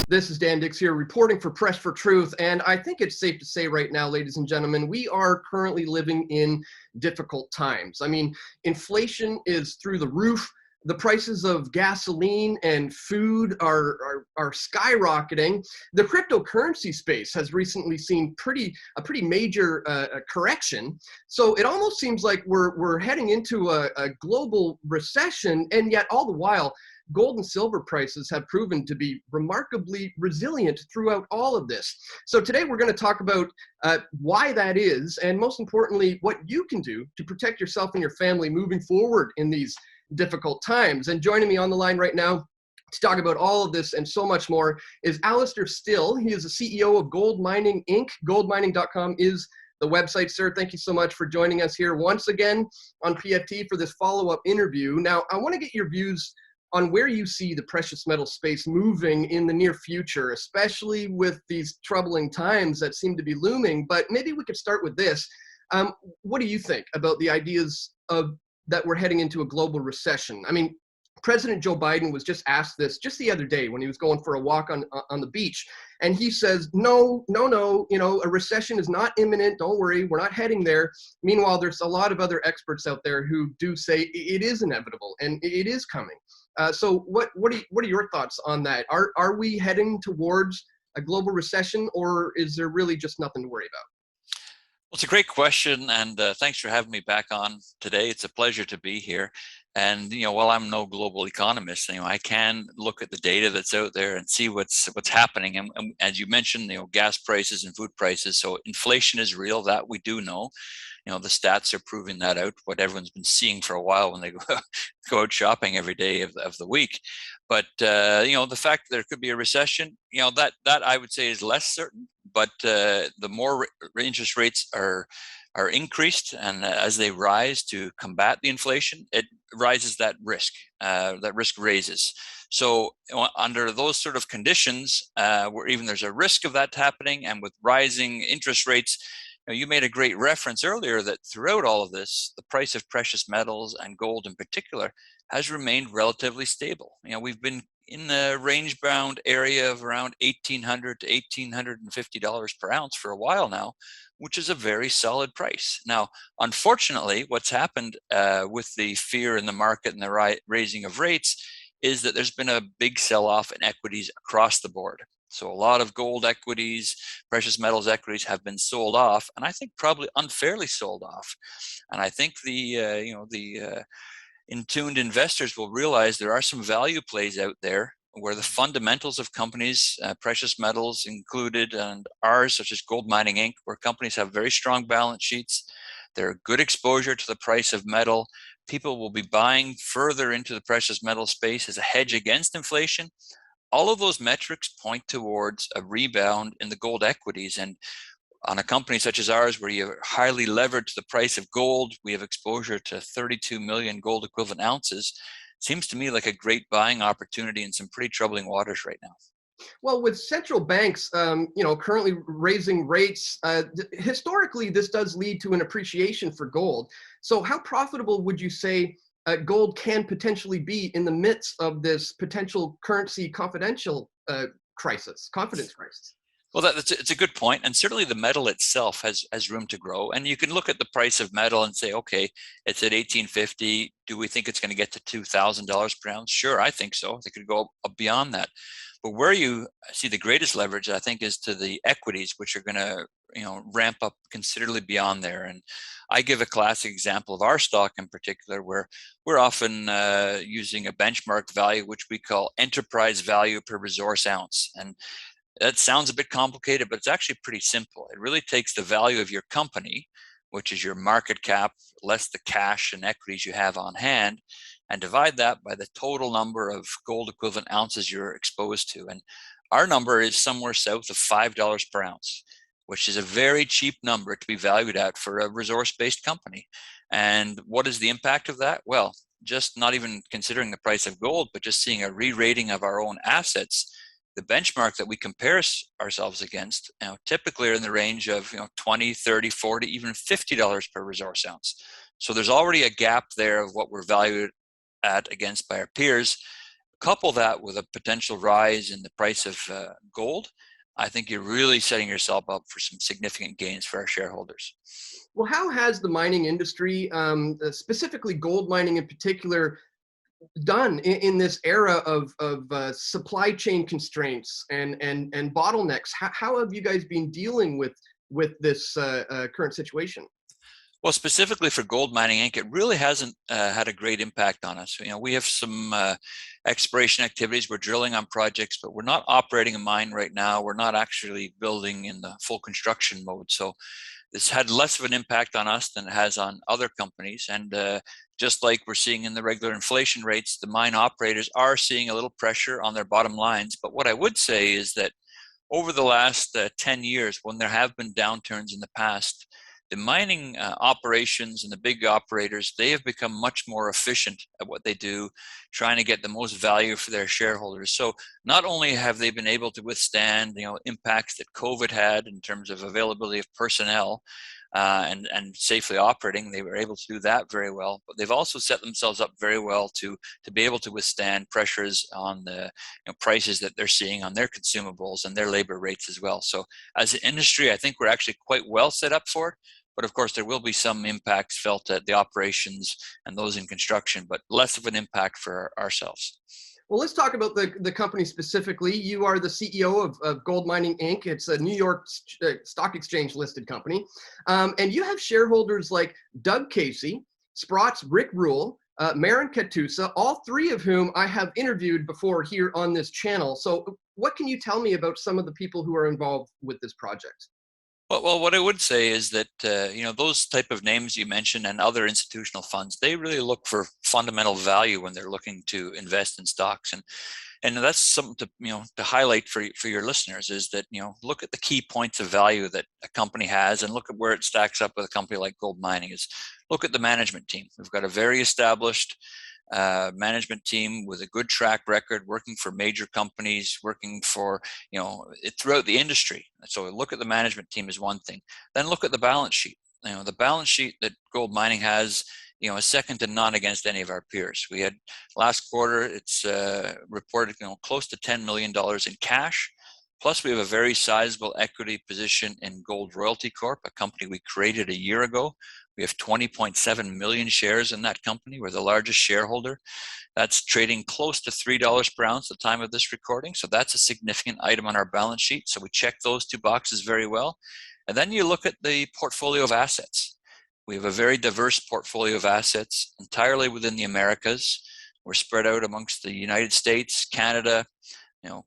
This is Dan Dix here reporting for Press for Truth, and I think it's safe to say right now, ladies and gentlemen, we are currently living in difficult times. I mean, inflation is through the roof. The prices of gasoline and food are skyrocketing. The cryptocurrency space has recently seen a pretty major correction. So it almost seems like we're heading into a global recession, and yet all the while, gold and silver prices have proven to be remarkably resilient throughout all of this. So today we're going to talk about why that is, and most importantly, what you can do to protect yourself and your family moving forward in these difficult times. And joining me on the line right now to talk about all of this and so much more is Alastair Still. He is the CEO of Gold Mining Inc. Goldmining.com is the website. Sir, thank you so much for joining us here once again on PFT for this follow-up interview. Now, I want to get your views on where you see the precious metal space moving in the near future, especially with these troubling times that seem to be looming. But maybe we could start with this. What do you think about the ideas of that we're heading into a global recession? I mean, President Joe Biden was just asked this just the other day when he was going for a walk on the beach. And he says, no, a recession is not imminent. Don't worry, we're not heading there. Meanwhile, there's a lot of other experts out there who do say it is inevitable and it is coming. So what are your thoughts on that? Are we heading towards a global recession, or is there really just nothing to worry about? Well, it's a great question, and thanks for having me back on today. It's a pleasure to be here. And while I'm no global economist, I can look at the data that's out there and see what's happening. And as you mentioned, gas prices and food prices. So inflation is real. That we do know. The stats are proving that out. What everyone's been seeing for a while when they go out shopping every day of the week. But the fact that there could be a recession, that I would say is less certain. But the more interest rates are increased, and as they rise to combat the inflation, it rises that risk. That risk raises. So under those sort of conditions, where even there's a risk of that happening, and with rising interest rates, you made a great reference earlier that throughout all of this, the price of precious metals and gold in particular has remained relatively stable. We've been in the range-bound area of around $1,800 to $1,850 per ounce for a while now, which is a very solid price. Now, unfortunately, what's happened with the fear in the market and the raising of rates is that there's been a big sell-off in equities across the board. So a lot of gold equities, precious metals equities have been sold off, and I think probably unfairly sold off. And I think the in-tuned investors will realize there are some value plays out there where the fundamentals of companies, precious metals included, and ours, such as Gold Mining Inc., where companies have very strong balance sheets, they're good exposure to the price of metal. People will be buying further into the precious metal space as a hedge against inflation. All of those metrics point towards a rebound in the gold equities. And on a company such as ours, where you're highly levered to the price of gold, we have exposure to 32 million gold equivalent ounces. Seems to me like a great buying opportunity in some pretty troubling waters right now. Well, with central banks, currently raising rates, historically, this does lead to an appreciation for gold. So how profitable would you say gold can potentially be in the midst of this potential currency confidence crisis? Well, it's a good point, and certainly the metal itself has room to grow. And you can look at the price of metal and say, okay, it's at $1,850. Do we think it's going to get to $2,000 per ounce? Sure, I think so. They could go up beyond that. But where you see the greatest leverage, I think, is to the equities, which are going to ramp up considerably beyond there. And I give a classic example of our stock in particular, where we're often using a benchmark value, which we call enterprise value per resource ounce. And that sounds a bit complicated, but it's actually pretty simple. It really takes the value of your company, which is your market cap, less the cash and equities you have on hand, and divide that by the total number of gold equivalent ounces you're exposed to. And our number is somewhere south of $5 per ounce, which is a very cheap number to be valued at for a resource-based company. And what is the impact of that? Well, just not even considering the price of gold, but just seeing a re-rating of our own assets, the benchmark that we compare ourselves against typically are in the range of 20, 30, 40, even $50 per resource ounce. So there's already a gap there of what we're valued at against by our peers. couple that with a potential rise in the price of gold, I think you're really setting yourself up for some significant gains for our shareholders. Well, how has the mining industry, specifically gold mining in particular, done in this era of supply chain constraints and bottlenecks? How have you guys been dealing with this current situation? Well, specifically for Gold Mining Inc., it really hasn't had a great impact on us. We have some exploration activities. We're drilling on projects, but we're not operating a mine right now. We're not actually building in the full construction mode. So this had less of an impact on us than it has on other companies. And just like we're seeing in the regular inflation rates, the mine operators are seeing a little pressure on their bottom lines. But what I would say is that over the last 10 years, when there have been downturns in the past, the mining operations and the big operators, they have become much more efficient at what they do, trying to get the most value for their shareholders. So not only have they been able to withstand, impacts that COVID had in terms of availability of personnel and safely operating, they were able to do that very well. But they've also set themselves up very well to be able to withstand pressures on the prices that they're seeing on their consumables and their labor rates as well. So as an industry, I think we're actually quite well set up for it. But of course, there will be some impacts felt at the operations and those in construction, but less of an impact for ourselves. Well, let's talk about the company specifically. You are the CEO of Gold Mining Inc. It's a New York Stock Exchange listed company. And you have shareholders like Doug Casey, Sprott's Rick Rule, Marin Katusa, all three of whom I have interviewed before here on this channel. So what can you tell me about some of the people who are involved with this project? Well, what I would say is that those type of names you mentioned and other institutional funds, they really look for fundamental value when they're looking to invest in stocks, and that's something to highlight for your listeners is that look at the key points of value that a company has and look at where it stacks up with a company like Gold Mining. Is look at the management team. We've got a very established management team with a good track record, working for major companies, working for throughout the industry. So look at the management team is one thing. Then look at the balance sheet. The balance sheet that Gold Mining has, is second to none against any of our peers. We had last quarter, it's reported close to $10 million in cash. Plus, we have a very sizable equity position in Gold Royalty Corp, a company we created a year ago. We have 20.7 million shares in that company. We're the largest shareholder. That's trading close to $3 per ounce at the time of this recording. So that's a significant item on our balance sheet. So we check those two boxes very well. And then you look at the portfolio of assets. We have a very diverse portfolio of assets entirely within the Americas. We're spread out amongst the United States, Canada,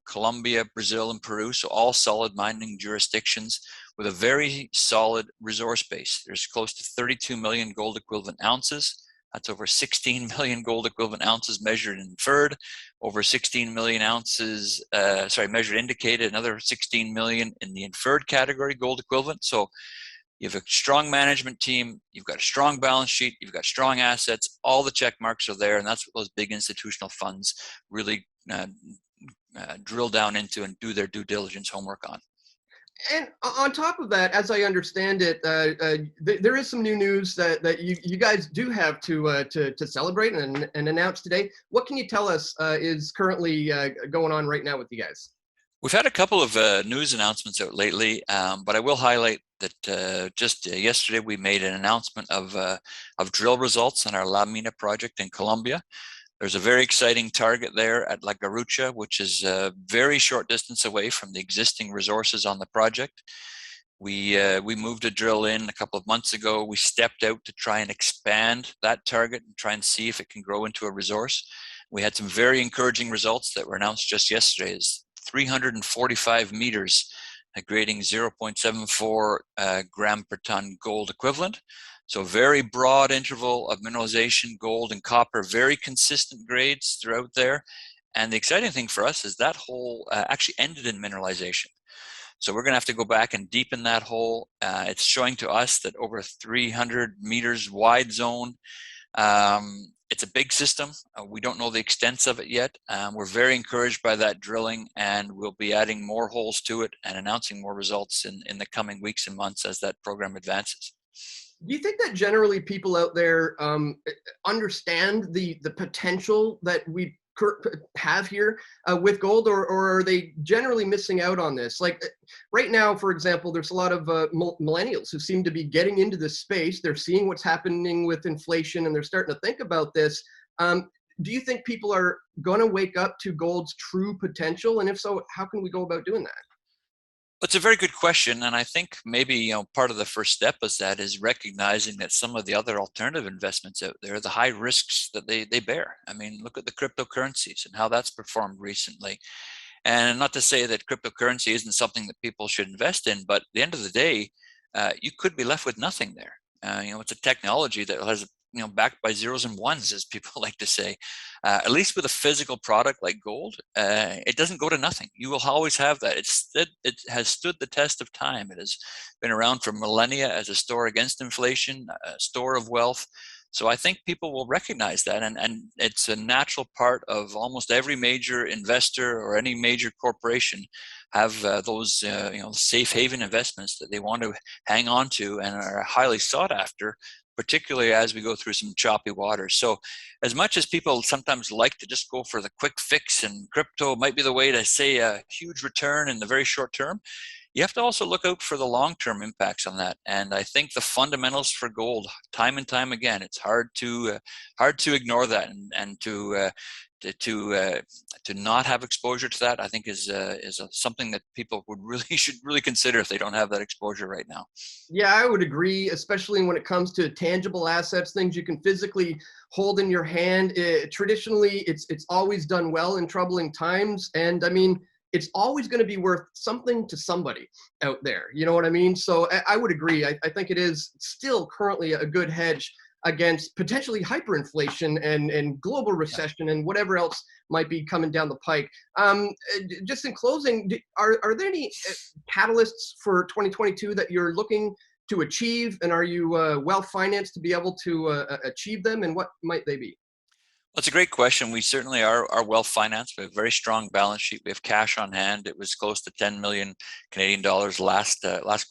Colombia, Brazil, and Peru. So all solid mining jurisdictions with a very solid resource base. There's close to 32 million gold equivalent ounces. That's over 16 million gold equivalent ounces measured and inferred, over 16 million ounces, measured indicated, another 16 million in the inferred category gold equivalent. So you have a strong management team, you've got a strong balance sheet, you've got strong assets, all the check marks are there, and that's what those big institutional funds really drill down into and do their due diligence homework on. And on top of that, as I understand it, there is some new news that you guys do have to celebrate and announce today. What can you tell us is currently going on right now with you guys? We've had a couple of news announcements out lately, but I will highlight that just yesterday we made an announcement of drill results on our La Mina project in Colombia. There's a very exciting target there at La Garucha, which is a very short distance away from the existing resources on the project. We moved a drill in a couple of months ago. We stepped out to try and expand that target and try and see if it can grow into a resource. We had some very encouraging results that were announced just yesterday. It's 345 meters, grading 0.74 gram per ton gold equivalent. So very broad interval of mineralization, gold and copper, very consistent grades throughout there. And the exciting thing for us is that hole actually ended in mineralization. So we're going to have to go back and deepen that hole. It's showing to us that over 300 meters wide zone. It's a big system. We don't know the extents of it yet. We're very encouraged by that drilling, and we'll be adding more holes to it and announcing more results in the coming weeks and months as that program advances. Do you think that generally people out there understand the potential that we have here with gold, or are they generally missing out on this? Like right now, for example, there's a lot of millennials who seem to be getting into this space. They're seeing what's happening with inflation, and they're starting to think about this. Do you think people are going to wake up to gold's true potential? And if so, how can we go about doing that? It's a very good question, and I think maybe part of the first step is recognizing that some of the other alternative investments out there, the high risks that they bear. I mean, look at the cryptocurrencies and how that's performed recently. And not to say that cryptocurrency isn't something that people should invest in, but at the end of the day, you could be left with nothing there. It's a technology that has backed by zeros and ones, as people like to say. At least with a physical product like gold, it doesn't go to nothing. You will always have that. It has stood the test of time. It has been around for millennia as a store against inflation, a store of wealth. So I think people will recognize that, and it's a natural part of almost every major investor or any major corporation have those safe haven investments that they want to hang on to and are highly sought after, particularly as we go through some choppy waters. So as much as people sometimes like to just go for the quick fix, and crypto might be the way to say a huge return in the very short term, you have to also look out for the long-term impacts on that. And I think the fundamentals for gold, time and time again, it's hard to ignore that, and to not have exposure to that, I think is something that people should really consider if they don't have that exposure right now. Yeah, I would agree, especially when it comes to tangible assets, things you can physically hold in your hand. Traditionally, it's always done well in troubling times, and I mean, it's always going to be worth something to somebody out there. You know what I mean? So I would agree. I think it is still currently a good hedge against potentially hyperinflation and global recession and whatever else might be coming down the pike. Just in closing, are there any catalysts for 2022 that you're looking to achieve, and are you well financed to be able to achieve them, and what might they be? Well, it's a great question. We certainly are well financed. We have a very strong balance sheet. We have cash on hand. It was close to 10 million Canadian dollars last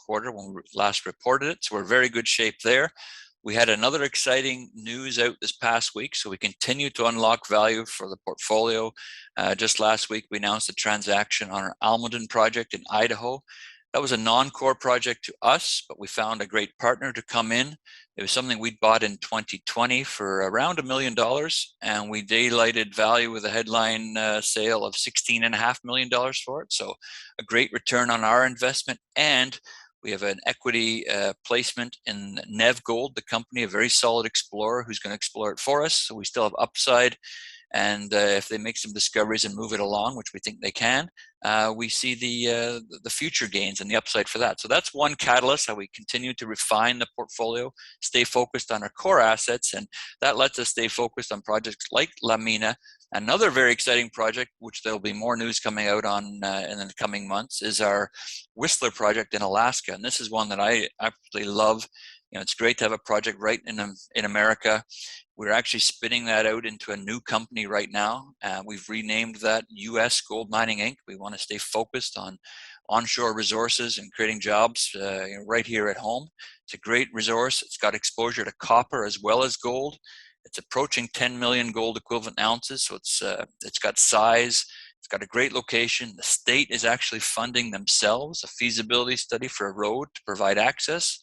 quarter when we last reported it. So we're in very good shape there. We had another exciting news out this past week, so we continue to unlock value for the portfolio. Just last week, we announced a transaction on our Almaden project in Idaho. That was a non-core project to us, but we found a great partner to come in. It was something we'd bought in 2020 for around $1 million, and we daylighted value with a headline sale of $16.5 million for it. So a great return on our investment, and we have an equity placement in Nev Gold, the company, a very solid explorer who's going to explore it for us. So we still have upside. And if they make some discoveries and move it along, which we think they can, we see the future gains and the upside for that. So that's one catalyst, how we continue to refine the portfolio, stay focused on our core assets, and that lets us stay focused on projects like La Mina. Another very exciting project, which there'll be more news coming out on in the coming months, is our Whistler project in Alaska. And this is one that I absolutely love. It's great to have a project right in America. We're actually spinning that out into a new company right now. We've renamed that US Gold Mining Inc. We want to stay focused on onshore resources and creating jobs right here at home. It's a great resource. It's got exposure to copper as well as gold. It's approaching 10 million gold equivalent ounces, so it's got size. It's got a great location. The state is actually funding themselves a feasibility study for a road to provide access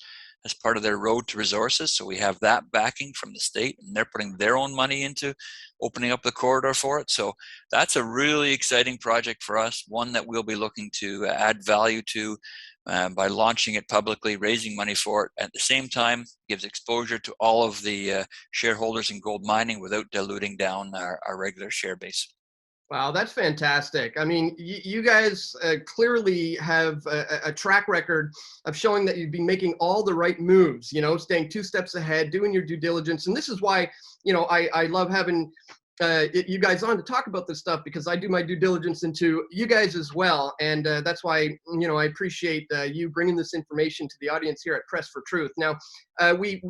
as part of their road to resources. So we have that backing from the state, and they're putting their own money into opening up the corridor for it. So that's a really exciting project for us, one that we'll be looking to add value to by launching it publicly, raising money for it. At the same time, gives exposure to all of the shareholders in gold mining without diluting down our regular share base. Wow, that's fantastic. I mean, you guys clearly have a track record of showing that you've been making all the right moves, staying 2 steps ahead, doing your due diligence. And this is why, I love having you guys on to talk about this stuff, because I do my due diligence into you guys as well. And that's why, I appreciate you bringing this information to the audience here at Press for Truth. Now,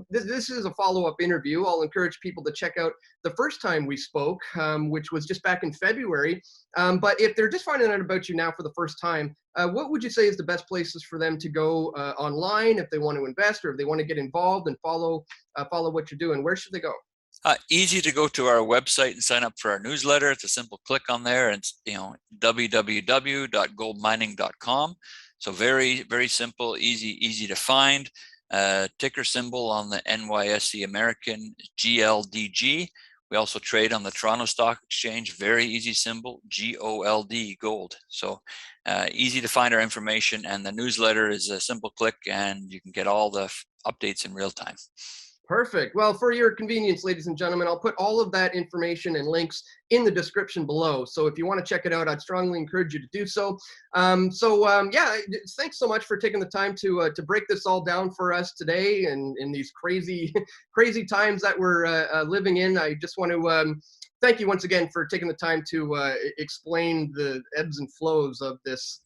this is a follow-up interview. I'll encourage people to check out the first time we spoke, which was just back in February. But if they're just finding out about you now for the first time, what would you say is the best places for them to go online if they want to invest, or if they want to get involved and follow what you're doing? Where should they go? Easy to go to our website and sign up for our newsletter. It's a simple click on there, and it's www.goldmining.com. So very, very simple, easy to find. Ticker symbol on the NYSE American, GLDG. We also trade on the Toronto Stock Exchange, very easy symbol, GOLD, gold. So easy to find our information, and the newsletter is a simple click and you can get all the updates in real time. Perfect. Well, for your convenience, ladies and gentlemen, I'll put all of that information and links in the description below. So if you want to check it out, I'd strongly encourage you to do so. Yeah, thanks so much for taking the time to break this all down for us today, and in these crazy, crazy times that we're living in. I just want to thank you once again for taking the time to explain the ebbs and flows of this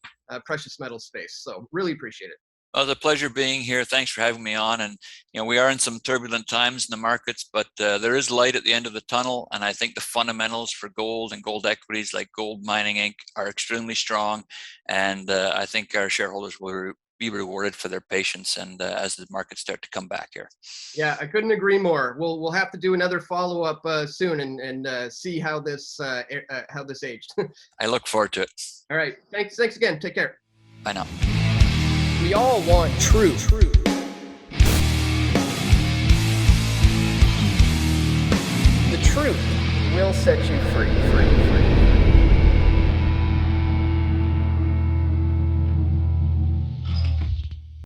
precious metal space. So really appreciate it. Well, it's a pleasure being here. Thanks for having me on. And we are in some turbulent times in the markets, but there is light at the end of the tunnel. And I think the fundamentals for gold and gold equities like Gold Mining Inc. are extremely strong. And I think our shareholders will be rewarded for their patience and as the markets start to come back here. Yeah, I couldn't agree more. We'll have to do another follow-up soon and see how this aged. I look forward to it. All right. Thanks again. Take care. Bye now. We all want truth. The truth will set you free.